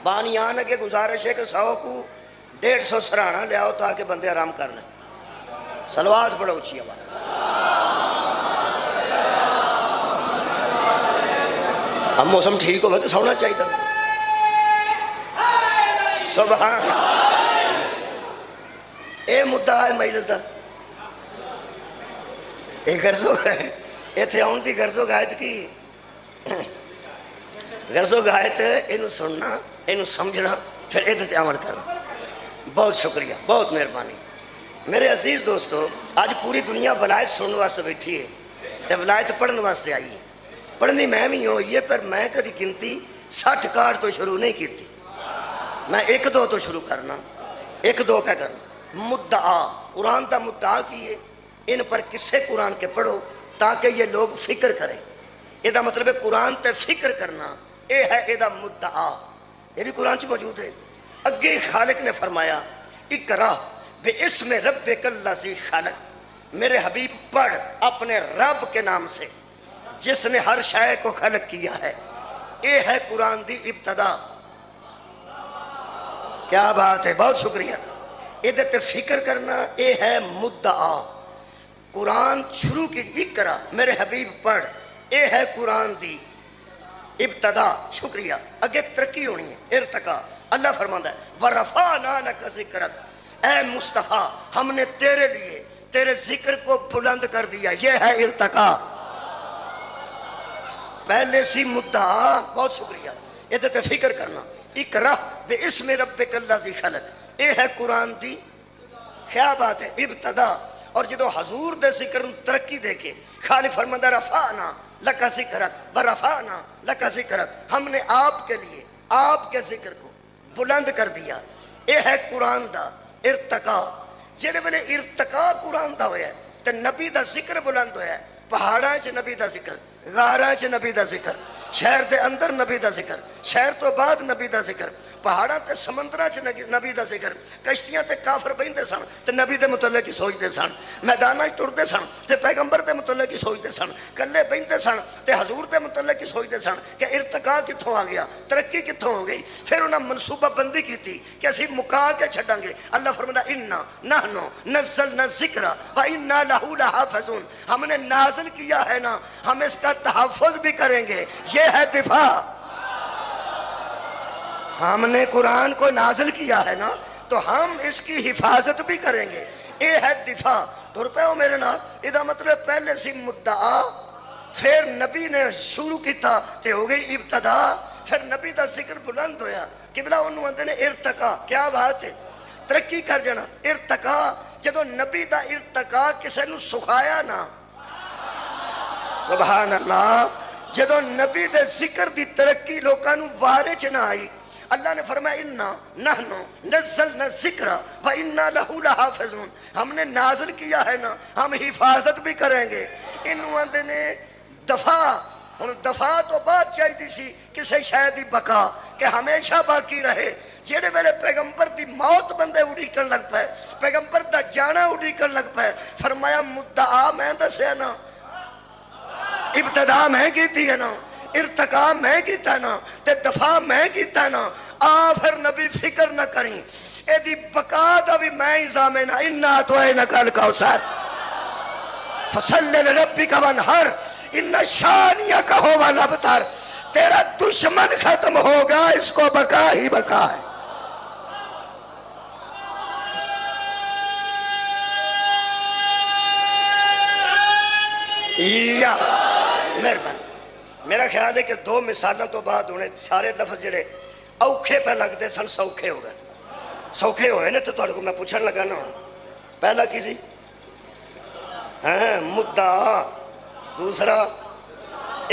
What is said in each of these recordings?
بانیان کے گزارش ہے کہ 100 کو 150 سرہانا لے آؤ تاکہ بندے آرام کر لیں. صلوات پڑھو اچھی آواز. اب موسم ٹھیک ہوگا تو سونا چاہیے تھا. سبحان اے مدعا ہے مجلس دا. اے غرض ایتھے آن دی غرض و غایت کی غرض و غایت انہوں سننا انہوں سمجھنا پھر ادھر عمل کرنا. بہت شکریہ بہت مہربانی. میرے عزیز دوستو آج پوری دنیا ولایت سننے واسطے بیٹھی ہے تو ولایت پڑھنے واسطے آئی ہے. پڑھنی میں بھی ہوئی ہے پر میں کدی گنتی 60 کارڈ تو شروع نہیں کی تھی. میں 1-2 تو شروع کرنا 1-2 پہ کرنا. مدعا قرآن دا مدعا کیے ان پر قصے قرآن کے پڑھو تاکہ یہ لوگ فکر کریں. یہ دا مطلب ہے قرآن تے فکر کرنا اے ہے اے دا مدعا. یہ بھی قرآن سے موجود ہے. اگے خالق نے فرمایا اقرا باسم ربک الذی خلق. میرے حبیب پڑھ اپنے رب کے نام سے جس نے ہر شے کو خلق کیا ہے. اے ہے قرآن دی ابتدا. کیا بات ہے بہت شکریہ. ادھر تے فکر کرنا اے ہے مدعا. قرآن شروع کی اقرا میرے حبیب پڑھ اے ہے قرآن دی ابتدا. شکریہ. اگے ترقی ہونی ہے ارتقا. اللہ فرماتا ہے وَرَفَعْنَا لَكَ ذِكْرَكَ. اے مصطفیٰ ہم نے تیرے لیے تیرے ذکر کو بلند کر دیا. یہ ہے ارتقا. پہلے سی مدعا. بہت شکریہ. ادھر تے فکر کرنا اقرا باسم ربک الذی خلق. اے ہے قرآن دی کیا بات ہے ابتدا. اور جدو حضور دے ذکر ترقی دے کے خالق فرماتا رفعنا لک ذکرک ورفعنا لک ذکرک. ہم نے آپ کے لیے آپ کے ذکر کو بلند کر دیا. اے ہے قرآن دا ارتقا. جڑے ویلے ارتقا قرآن دا ہویا ہے تے نبی دا ذکر بلند ہویا ہے. پہاڑاں چ نبی دا ذکر, غاراں چ نبی دا ذکر, شہر دے اندر نبی دا ذکر, شہر تو بعد نبی دا ذکر, پہاڑاں تے سمندراں چ نبی دا ذکر, کشتیاں تے کافر بہندے سن تے نبی دے متعلق ہی سوچدے سن, میداناں وچ ٹردے سن تے پیغمبر دے متعلق ہی سوچدے سن, کلے بہندے سن تے حضور دے متعلق ہی سوچدے سن کہ ارتقا کتھوں آ گیا, ترقی کتھوں ہو گئی. پھر انہاں منصوبہ بندی کیتی کہ اسی مکا کے چھڈاں گے. اللہ فرماتا انا نحن نزلنا الذکر و انا لہ لحافظون. ہم نے نازل کیا ہے نا ہم اس کا تحفظ بھی کریں گے. یہ ہے دفاع. ہم نے قرآن کو نازل کیا ہے نا تو ہم اس کی حفاظت بھی کریں گے. اے ہے دفاع. تر پہ ہو میرے نال. یہ مطلب پہلے سی مدعا پھر نبی نے شروع کیتا تے ہو گئی ابتدا. پھر نبی دا ذکر بلند ہویا. قبلہ انہوں نے ارتقا. کیا بات ہے ترقی کر جانا ارتقا. جدو نبی دا ارتقا کسے نو سکھایا نا سبحان اللہ. جدو نبی دے ذکر دی ترقی لوکاں نو وارے چ نہ آئی اللہ نے فرمایا انا نحن نزلنا الذکر و انا لہ لحافظون. ہم نے نازل کیا ہے نا ہم حفاظت بھی کریں گے. انہوں نے دفاع. ہن دفاع تو بات چاہیے سی کسی شے دی بقا کہ ہمیشہ باقی رہے. جیڑے ویلے پیغمبر دی موت بندے اڈیکن لگ پے, پیغمبر دا جانا اڈیکن لگ پے, فرمایا مدعا میں دسیا نا, ابتدا میں کیتی ہے نا, ارتقا میں کیتا نا تے دفاع میں کیتا نا. پھر نبی فکر نہ کریں اے دی بقا دا بھی میں ہی ضامن ہاں. انا اعطیناک الکوثر فصل لربک وانحر ان شانئک ھو الابتر. تیرا دشمن ختم ہوگا, اس کو بقا ہی بقا ہے. یا مہربانی. میرا خیال ہے کہ 2 مثالوں تو بعد انہیں سارے لفظ جڑے اوکھے پہ لگتے سن سوکھے ہو گئے. سوکھے ہوئے نا تو تھوڑے کو میں پوچھن لگا نا. پہلا کی سی مدعا, دوسرا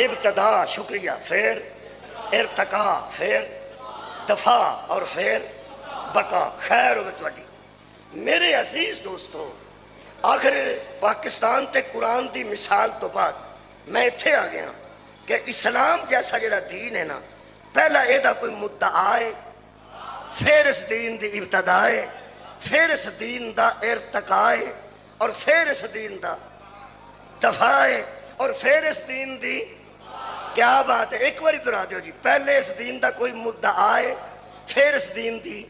ابتدا شکریہ, پھر ارتقا, پھر دفاع اور پھر بقا. خیر ہوئے تھوڑی. میرے عزیز دوستو آخر پاکستان تے قرآن دی مثال تو بعد میں اتھے آ گیا کہ اسلام جیسا جڑا دین ہے نا پہلا اے دا کوئی مدعا ہے, پھر اس دین دی ابتدا ہے, پھر اس دین دا ارتقا ہے, اور پھر اس دین دا دفاع ہے, اور پھر اس دین دی کیا بات ہے. ایک بار ادھر آ دیو جی. پہلے اس دین دا کوئی مدعا ہے, پھر اس دین دی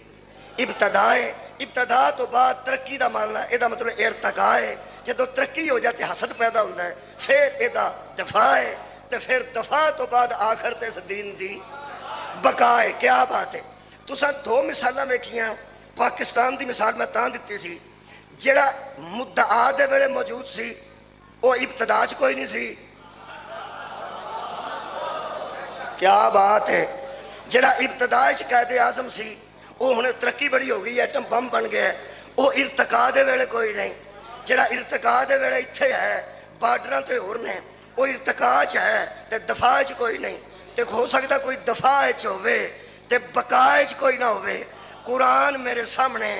ابتدا ہے. ابتدا تو بعد ترقی دا ماننا یہ مطلب ارتقا ہے. جدو ترقی ہو جاتی حسد پیدا ہوتا ہے پھر یہ دفاع ہے. تو پھر دفاع تو بعد آخر تے اس دین دی بقا ہے. کیا بات ہے. تساں دو مثالاں ویکھیاں. پاکستان دی مثال میں تاں دتی سی جڑا مدعا دے ویلے موجود سی وہ ابتدا چ کوئی نہیں سی. کیا بات ہے. جڑا ابتدا چ قائد اعظم سی وہ ہن ترقی بڑی ہو گئی, ایٹم بم بن گیا, وہ ارتقا دے ویلے کوئی نہیں. جڑا ارتقا دے ویلے اتھے ہے بارڈراں تے ہور نے, وہ ارتقا چ ہے تے دفاع چ کوئی نہیں. تے ہو سکتا کوئی دفاع چ ہوے تے بقا چ کوئی نہ ہوے. قرآن میرے سامنے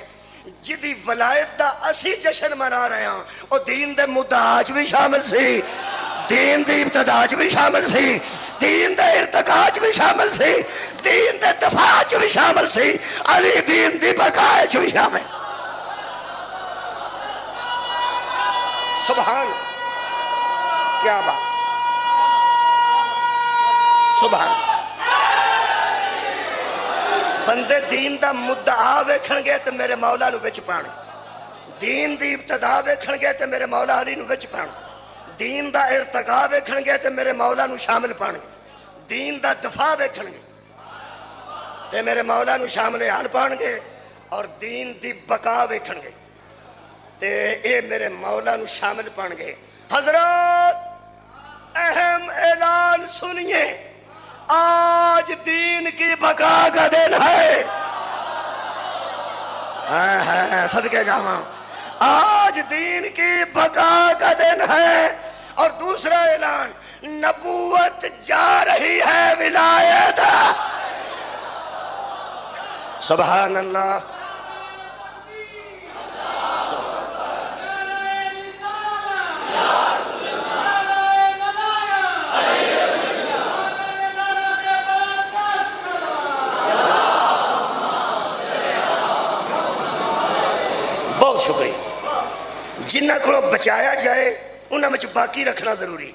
جدی ولایت دا اسی جشن منا رہے ہیں وہ دین دے مدعا چ بھی شامل سی, دین دی ابتدا چ بھی شامل سی, دین دے ارتقا چ بھی شامل سی, دین دے دفاع چ بھی شامل سی, علی دین دی بقا چ بھی شامل. سبحان. کیا بات. سبحان. بندے دین دا مدعا ویکھن گے تے میرے مولا نو وچ پانے, دین دی ابتدا ویکھن گے تے میرے مولا علی نو وچ پانے, دین دا ارتقا ویکھن گے تے میرے مولا نو شامل پانے, دین دا دفاع ویکھن گے تے میرے مولا نو شامل حال پان گے, اور دین دی بقا ویکھن گے تے اے میرے مولا نو شامل پان گے. حضرات اہم اعلان سنیے, آج دین کی بقا کا دن ہے. صدقے جاواں, آج دین کی بقا کا دن ہے. اور دوسرا اعلان, نبوت جا رہی ہے ولایت. سبحان اللہ. بہت شکریہ. جنہ کو بچایا جائے انہاں میں باقی رکھنا ضروری.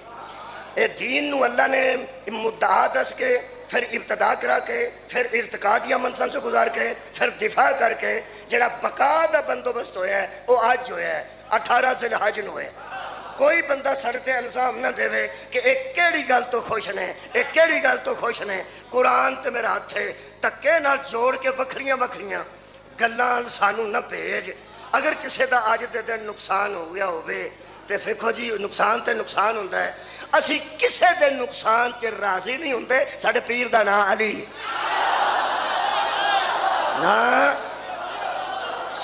اے دین نو اللہ نے مدعا دس کے پھر ابتدا کرا کے پھر ارتقا دیا منصب سے گزار کے پھر دفاع کر کے جڑا بقا دا بندوبست ہویا ہے وہ آج جو ہے 18 ذی الحج نو ہے. کوئی بندہ سڑتے الزام نہ دے کہ ایک کیڑی گل تو خوش نے, ایک کیڑی گل تو خوش نے. قرآن تے میرا ہاتھ ہے, تکے نال جوڑ کے وکھریاں وکھریاں گلاں سانو نہ بھیج. اگر کسی دا آج دے دن نقصان ہو گیا ہوئے تے فکھو جی نقصان تے نقصان ہوندہ ہے. اسی کسے دے نقصان تے راضی نہیں ہوندے. ساڑھے پیر دا نا علی,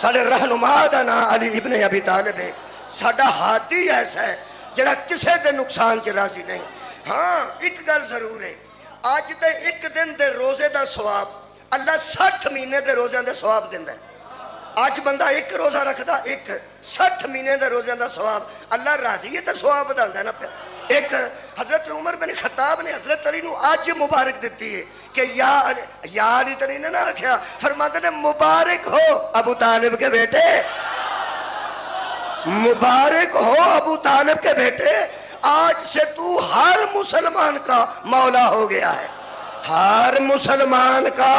ساڑھے رہنما دا نا علی ابن ابی طالب ہے. ساڑھا ہاتھی ایسا ہے جڑا کسے دے نقصان تے راضی نہیں. ہاں ایک گل ضرور ہے, آج دے ایک دن دے روزے دا ثواب اللہ 60 مہینے دے روزے دے ثواب دیندہ ہے. آج بندہ ایک روزہ رکھدا, ایک 60 مہینے دے روزے دا ثواب اللہ راضی ہے تے ثواب بدلدا ہے نا پہ. ایک حضرت عمر بن خطاب نے حضرت علی نو آج مبارک دیتی ہے کہ یا علی تلی نے نہ آکھیا, فرماتے نے مبارک ہو ابو طالب کے بیٹے, مبارک ہو ابو طالب کے بیٹے, آج سے تو ہر مسلمان کا مولا ہو گیا ہے. ہر مسلمان کا.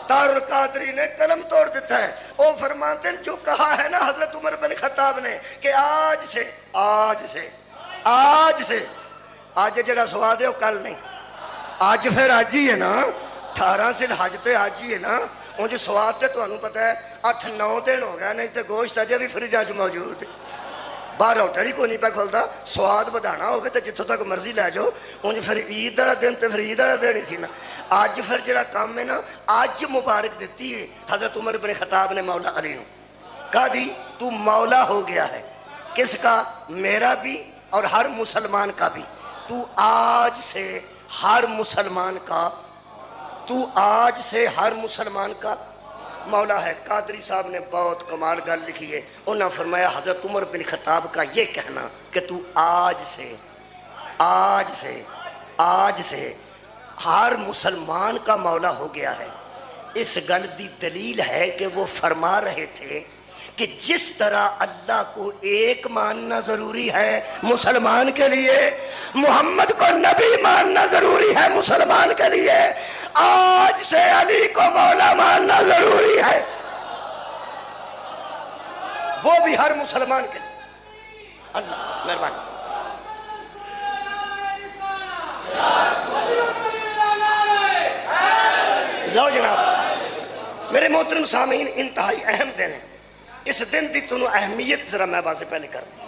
تار قادری نے قلم توڑ دیتا ہے, وہ فرماتے ہیں جو کہا ہے نا حضرت عمر بن خطاب نے کہ آج سے آج جڑا سواد ہے وہ کل نہیں, آج پھر آج ہی ہے نا. 18 ذی الحج تے آج ہی ہے نا. انج سواد تے تانوں پتہ ہے 8-9 دن ہو گیا, نہیں تے گوشت اجے بھی فریجاں وچ موجود ہے. باہر ہوٹل ہی کوئی نہیں پہ کھولتا. سواد بدانا ہوگا تو جتوں تک مرضی لے جاؤ. انج پھر عید والا دن تے پھر عید والا دن ہی سی نا. آج پھر جڑا کام ہے نا, آج مبارک دیتی ہے حضرت عمر بن خطاب نے مولا علی نو. کہا دی تو مولا ہو گیا ہے. کس کا؟ میرا بھی اور ہر مسلمان کا بھی. تو آج سے ہر مسلمان کا, تو آج سے ہر مسلمان کا مولا ہے. قادری صاحب نے بہت کمال گل لکھی ہے. انہوں نے فرمایا حضرت عمر بن خطاب کا یہ کہنا کہ تو آج سے ہر مسلمان کا مولا ہو گیا ہے, اس گل دی دلیل ہے کہ وہ فرما رہے تھے کہ جس طرح اللہ کو ایک ماننا ضروری ہے مسلمان کے لیے, محمد کو نبی ماننا ضروری ہے مسلمان کے لیے, آج سے علی کو مولا ماننا ضروری ہے، وہ بھی ہر مسلمان کے لیے۔ اللہ مہربانی۔ لو جناب میرے محترم سامعین، انتہائی اہم دن ہے۔ اس دن کی تنوں اہمیت ذرا میں واضح پہلے کر دوں۔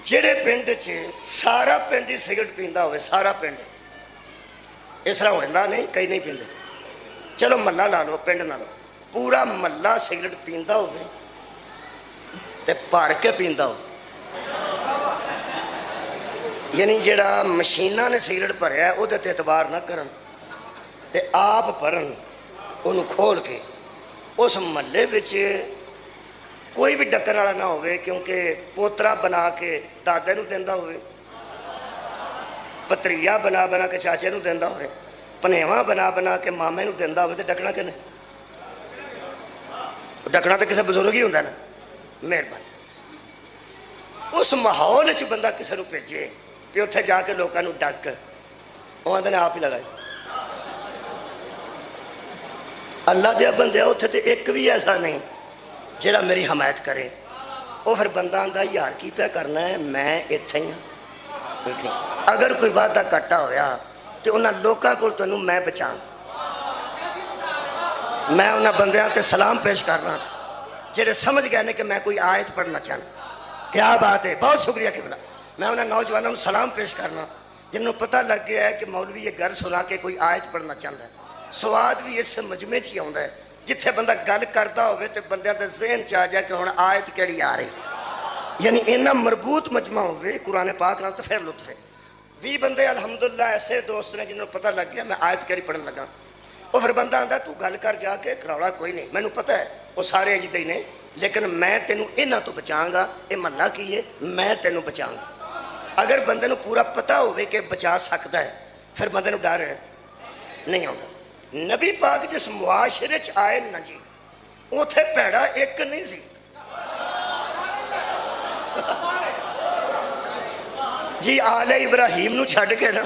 جڑے پنڈ سارا پنڈ ہی سگرٹ پیندا ہوئے، سارا پنڈ اس طرح ہوتا نہیں، کئی نہیں پیندے، چلو محلہ لا لو، پنڈ نہ لو، پورا محلہ سگرٹ پیندا ہوئے تے بھر کے پیندا ہو، یعنی جڑا مشیناں نے سگرٹ بھریا ہے وہ اعتبار نہ کرن تے آپ بھرن انہوں کھول کے، اس محلے وچ کوئی بھی ڈکن والا نہ ہوئے، کیونکہ پوترا بنا کے دادے نو دیندا ہوئے، پتریا بنا بنا کے چاچے نو دیندا ہوئے، پنیواں بنا بنا کے مامے نو دیندا ہوئے، تے ڈکنا کنے؟ ڈکنا تو کسی بزرگ ہی ہوندا نا۔ مہربانی۔ اس ماحول وچ بندہ کسی نو بھیجے کہ اتنے جا کے لوگوں نو ڈک، وہ آندے نے آپ ہی لگائے۔ اللہ دیا بندے اتنے تو ایک بھی ایسا نہیں جڑا میری حمایت کرے، وہ پھر بندہ آندا یار کی پیا کرنا ہے، میں اتنے ہی ہاں۔ اگر کوئی وعدہ کٹا ہویا تو انہاں لوکاں کو تینوں میں بچاں، میں انہاں بندیاں تے سلام پیش کرنا جڑے سمجھ گئے نے کہ میں کوئی آیت پڑھنا چاہنا۔ کیا بات ہے، بہت شکریہ قبلہ۔ میں انہاں نوجوانوں کو سلام پیش کرنا جنہوں پتہ لگ گیا ہے کہ مولوی یہ گھر سنا کے کوئی آیت پڑھنا چاہتا ہے۔ سواد بھی اس مجمع چی آتا ہے جتھے بندہ گل کرتا ہوئے تے بندیاں تے ذہن چاہ جائے کہ ہن آیت کیڑی آ رہی، یعنی اینا مربوط مجمع ہوئے قرآن پاک نال تو پھر لطف ہے۔ 20 بندے الحمدللہ ایسے دوست نے جنہوں پتہ لگ گیا میں آیت کیڑی پڑھن لگا، وہ پھر بندہ آندا تو گل کر جا کے، کراوڑا کوئی نہیں، میں نے پتہ ہے وہ سارے اجدے ہی نے، لیکن میں تینوں انہاں تو بچاؤں گا، اے محلہ کی ہے، میں تینوں بچاؤں گا۔ اگر بندے نو پورا پتہ ہوئے کہ بچا سکتا ہے پھر بندے نو ڈر نہیں ہوگا۔ نبی پاک جس معاشرے چ آئے نا جی، اوتھے پیڑا ایک نہیں سی۔ جی آل ابراہیم نو چھڑ کے نا،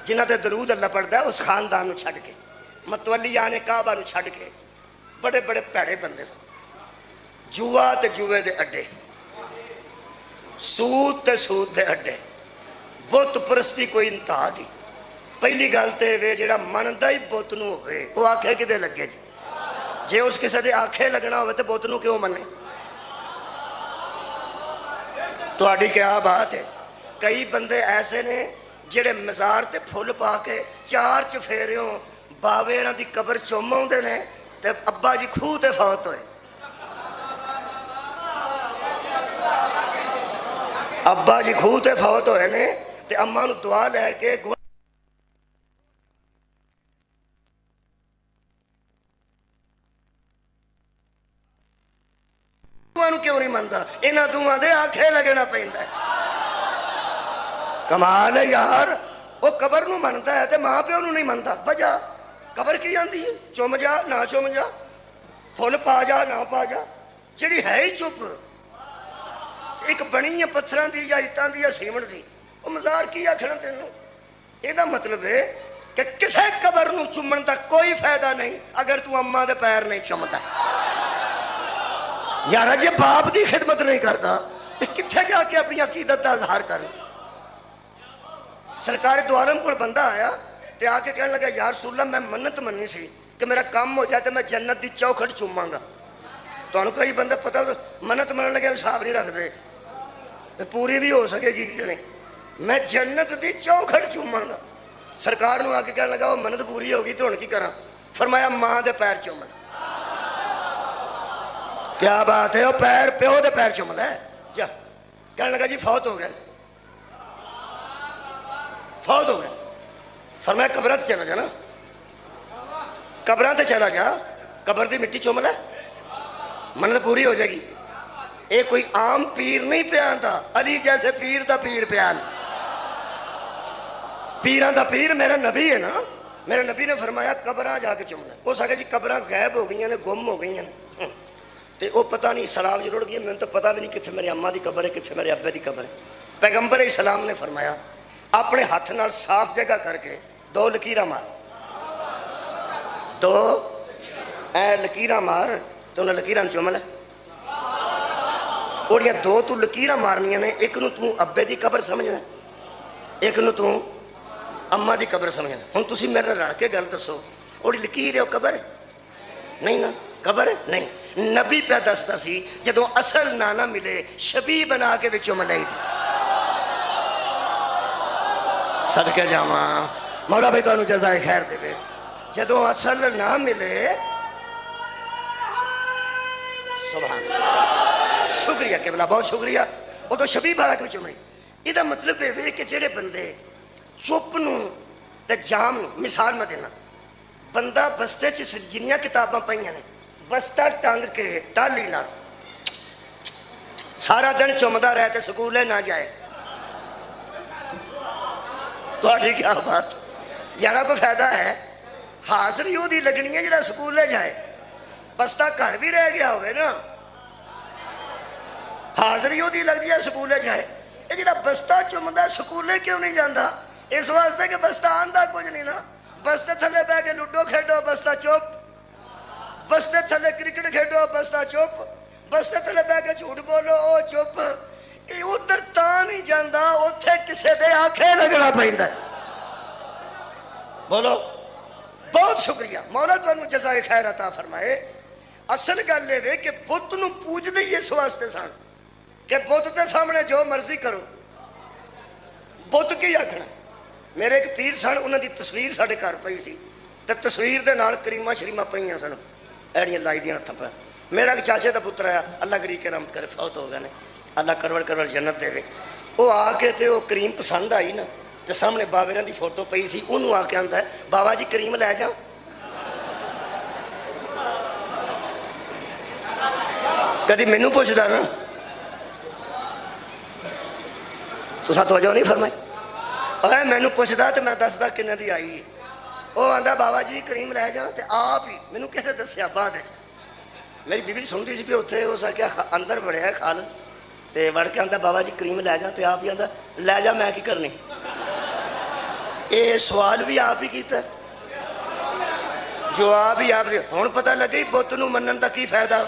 جنہ تے درود اللہ پڑھتا ہے، اس خاندان نو چھڑ کے، متولیان کعبہ نو چھڑ کے، بڑے بڑے پیڑے بندے سن۔ جوا تے جوے دے اڈے، سود تے سود دے اڈے، بت پرستی کوئی انتہا دی۔ پہلی گل تے وے جڑا مندا ہی بت نو ہوئے، وہ آنکھیں کدے لگے جی؟ جے اس کسے دے آنکھیں لگنا ہوئے تے بت نو کیوں منے؟ تہاڈی کیا بات ہے؟ کئی بندے ایسے نے جڑے مزار تے پھل پا کے چار چفیریوں باویراں دی قبر چوم آوندے نے تے ابا جی کھوہ تے فوت ہوئے، ابا جی کھوہ تے فوت ہوئے نے تے اماں نو دعا لے کے کیوں نہیں منتا؟ انہاں دعاں دے آنکھیں لگنا پیندا ہے۔ کمال ہے یار، وہ قبر نو منتا ہے تے ماں پیو نو نہیں منتا۔ وجہ قبر کی آندی ہے، چوم جا نہ چوم جا، پھل پا جا نہ پا جا، جڑی ہے ہی چپ، ایک بنی ہے پتھراں دی یا اٹاں دی یا سیمنٹ دی، وہ مزار کی آکھنا تینوں؟ یہ دا مطلب ہے کہ کسے قبر نو چومن دا کوئی فائدہ نہیں اگر تو اماں دے پیر نہیں چومدا۔ یارا جے باپ دی خدمت نہیں کرتا تو کتھے جا کے اپنی عقیدت دا اظہار کر؟ سرکار دو عالم کو بندہ آیا تے آ کے کہنے لگا یا رسول اللہ میں منت مننی سی کہ میرا کام ہو جائے تو میں جنت دی چوکھٹ چوماں گا۔ تو انہوں کئی بندے پتہ منت منن لگے حساب نہیں رکھ دے، پوری بھی ہو سکے گی کہ نہیں، میں جنت دی چوکھٹ چوماں گا۔ سرکار نو آ کے کہنے لگا وہ منت پوری ہوگی تو ہن کی کراں؟ فرمایا ماں دے پیر چومن۔ کیا بات ہے، وہ پیر پیو دے پیر چوم لے جا۔ کہنے لگا جی فوت ہو گئے، فوت ہو گئے۔ فرمایا قبراں تے چلا جا نا، قبراں تے چلا جا، قبر دی مٹی چوم لے، منت پوری ہو جائے گی۔ اے کوئی عام پیر نہیں پیاندا، علی جیسے پیر دا پیر پیان، پیران دا پیر میرا نبی ہے نا۔ میرے نبی نے فرمایا قبراں جا کے چوم لے۔ وہ سکے جی قبراں غائب ہو گئی نے، گم ہو گئی ہیں، تے وہ پتہ نہیں سلام جڑ گئی، میں تو پتہ بھی نہیں کتنے میری اماں دی قبر ہے کتنے میرے ابے دی قبر ہے۔ پیغمبر اسلام نے فرمایا اپنے ہاتھ نال صاف جگہ کر کے دو لکیراں مار، دو اے لکیراں مار تو انہیں لکیراں چوم لے اور یہ دو تو لکیراں مارنیاں نے ایک نو تو ابے دی قبر سمجھنا ایک نو تو اماں دی قبر سمجھنا ہن تسی میرے رڑ کے گل دسو اور لکیر ہے وہ قبر ہے نہیں نا قبر ہے نہیں نبی پہ دستا سی جدوں اصل نانا ملے شبیہ بنا کے وچوں ملائی تھی صدقے جاواں مولا بھائی تانوں جزائے خیر دے جدوں اصل نہ ملے سبحان شکریہ قبلہ بہت شکریہ وہ تو شبیہ بارہ کے وچوں ملائی یہ مطلب ہے کہ جڑے بندے چپ نو تے جام نو مثال میں دینا بندہ بستے جنیاں کتاباں پائیاں نے بستہ ٹانگ کے ٹالی نہ سارا دن چمدا رہتے سکولے نہ جائے تو کیا بات یارہ کو فائدہ ہے حاضری وہ دی لگنی ہے جڑا سکولے جائے بستہ گھر بھی رہ گیا ہوئے نا حاضری وہ دی لگ دیا سکولے جائے یہ جڑا بستہ چمدا سکولے کیوں نہیں جاندہ اس واسطے کہ بستہ آندہ کچھ نہیں نا بستے تھلے بے کے لوڈو کھیڈو بستہ چپ بستے تھلے کرکٹ کھیڈو بستہ چپ بستے تھلے بے کے جھوٹ بولو او چپ یہ ادھر تاں نہیں جاندہ اتھے کسے دے آنکھیں لگنا پہندہ بولو بہت شکریہ مولا تو انہوں جزائے خیر عطا فرمائے اصل گل لے کہ بت نو پوج دے اس واسطے سان کہ بت دے سامنے جو مرضی کرو بت کی آکھنا میرے ایک پیر سن انہوں دی تصویر ساڑھے گھر پئی سی تے تصویر دے نال کریمہ شریمہ پئیاں سن ایڑیاں لائی دیاں ہتھاں پہ میرا ایک چاچے دا پتر آیا اللہ گری کے رحمت کرے فوت ہو گئے نے اللہ کروڑ کروڑ جنت دے وہ آ کے تے وہ کریم پسند آئی نا تے سامنے باویراں دی فوٹو پئی سی انہوں آ کے آندا ہے بابا جی کریم لے جاؤ کدی مینوں پوچھدا نا تساں توجہ نہیں فرمائی اے مینوں پوچھدا تے میں دسدا کنے دی آئی وہ آندا بابا جی کریم لے جاؤ تے آپ ہی مینوں کسے دسیا بعد میری بیوی سنتی سی بھی اتنے ہو سکیا اندر بڑھیا خالد تے وڑ کے آندا بابا جی کریم لے جا تے آپ ہی آندا لے جا میں کی کرنی اے سوال بھی آپ ہی کیتا جواب ہی آپ ہن پتہ لگی بت نو منن دا کی فائدہ